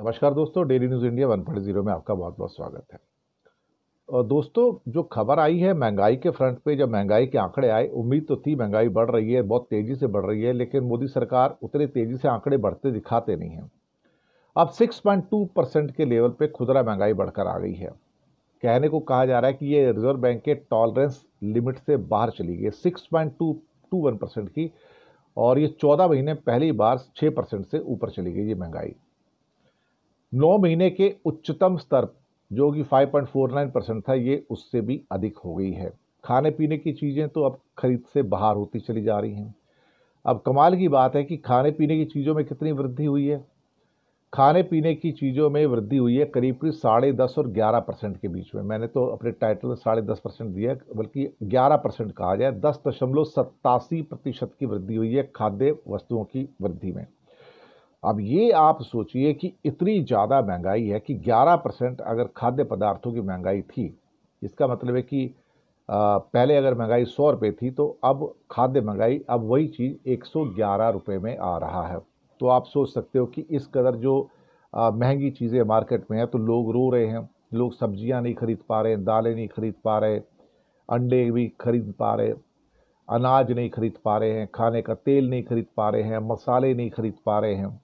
नमस्कार दोस्तों, daily news India 1.0 में आपका बहुत बहुत स्वागत है। और दोस्तों, जो खबर आई है महंगाई के फ्रंट पे, जब महंगाई के आंकड़े आए, उम्मीद तो थी महंगाई बढ़ रही है, बहुत तेजी से बढ़ रही है, लेकिन मोदी सरकार उतनी तेजी से आंकड़े बढ़ते दिखाते नहीं हैं। अब 6.2% के लेवल पे खुदरा महंगाई बढ़कर आ गई है। कहने को कहा जा रहा है कि ये रिजर्व बैंक के टॉलरेंस लिमिट से बाहर चली गई, 6.221% की। और ये 14 महीने पहली बार 6% से ऊपर चली गई ये महंगाई। 9 महीने के उच्चतम स्तर जो कि 5.49% था, ये उससे भी अधिक हो गई है। खाने पीने की चीज़ें तो अब खरीद से बाहर होती चली जा रही हैं। अब कमाल की बात है कि खाने पीने की चीज़ों में कितनी वृद्धि हुई है। खाने पीने की चीज़ों में वृद्धि हुई है करीब करीब 10.5 और 11% के बीच में। मैंने तो अपने टाइटल में 10.5% दिया, बल्कि 11% कहा जाए। 10.87% की वृद्धि हुई है खाद्य वस्तुओं की वृद्धि में। अब ये आप सोचिए कि इतनी ज़्यादा महंगाई है कि 11% अगर खाद्य पदार्थों की महंगाई थी, इसका मतलब है कि पहले अगर महंगाई 100 रुपये थी, तो अब खाद्य महंगाई, अब वही चीज़ 111 रुपये में आ रहा है। तो आप सोच सकते हो कि इस कदर जो महंगी चीज़ें मार्केट में है, तो लोग रो रहे हैं। लोग सब्जियां नहीं खरीद पा रहे हैं, दालें नहीं खरीद पा रहे, अंडे भी खरीद पा रहे, अनाज नहीं खरीद पा रहे हैं, खाने का तेल नहीं खरीद पा रहे हैं, मसाले नहीं खरीद पा रहे हैं।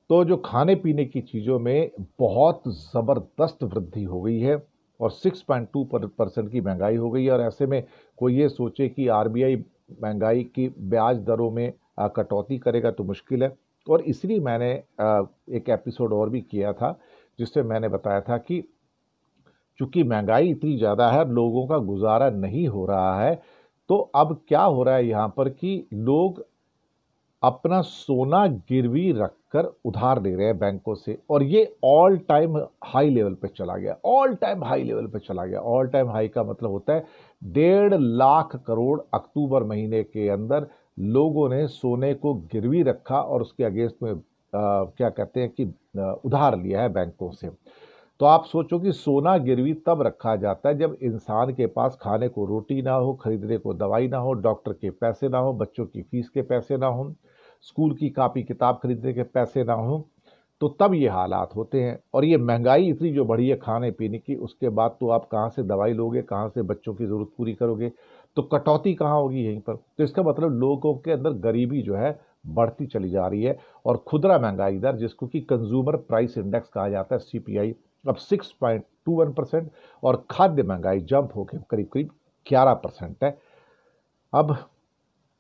तो जो खाने पीने की चीज़ों में बहुत ज़बरदस्त वृद्धि हो गई है और 6.2% की महंगाई हो गई है। और ऐसे में कोई ये सोचे कि आरबीआई महंगाई की ब्याज दरों में कटौती करेगा तो मुश्किल है। और इसलिए मैंने एक एपिसोड और भी किया था, जिससे मैंने बताया था कि चूंकि महंगाई इतनी ज़्यादा है, लोगों का गुजारा नहीं हो रहा है, तो अब क्या हो रहा है यहाँ पर कि लोग अपना सोना गिरवी रखकर उधार ले रहे हैं बैंकों से। और ये ऑल टाइम हाई लेवल पे चला गया, ऑल टाइम हाई लेवल पे चला गया। ऑल टाइम हाई का मतलब होता है 1.5 लाख करोड़ अक्टूबर महीने के अंदर लोगों ने सोने को गिरवी रखा और उसके अगेंस्ट में क्या कहते हैं कि उधार लिया है बैंकों से। तो आप सोचो कि सोना गिरवी तब रखा जाता है जब इंसान के पास खाने को रोटी ना हो, खरीदने को दवाई ना हो, डॉक्टर के पैसे ना हो, बच्चों की फीस के पैसे ना हो, स्कूल की कापी किताब खरीदने के पैसे ना हो। तो तब ये हालात होते हैं। और ये महंगाई इतनी जो बढ़ी है खाने पीने की, उसके बाद तो आप कहाँ से दवाई लोगे, कहाँ से बच्चों की ज़रूरत पूरी करोगे, तो कटौती कहाँ होगी यहीं पर। तो इसका मतलब लोगों के अंदर गरीबी जो है बढ़ती चली जा रही है। और खुदरा महंगाई दर, जिसको कि कंज्यूमर प्राइस इंडेक्स कहा जाता है, सीपीआई, अब 6.21% और खाद्य महंगाई जंप होकर करीब करीब 11% है। अब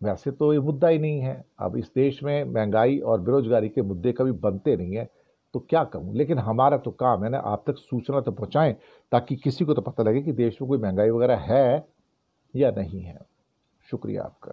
वैसे तो ये मुद्दा ही नहीं है, अब इस देश में महंगाई और बेरोजगारी के मुद्दे कभी बनते नहीं है, तो क्या कहूँ। लेकिन हमारा तो काम है ना, आप तक सूचना तो पहुँचाएं, ताकि किसी को तो पता लगे कि देश में कोई महंगाई वगैरह है या नहीं है। शुक्रिया आपका।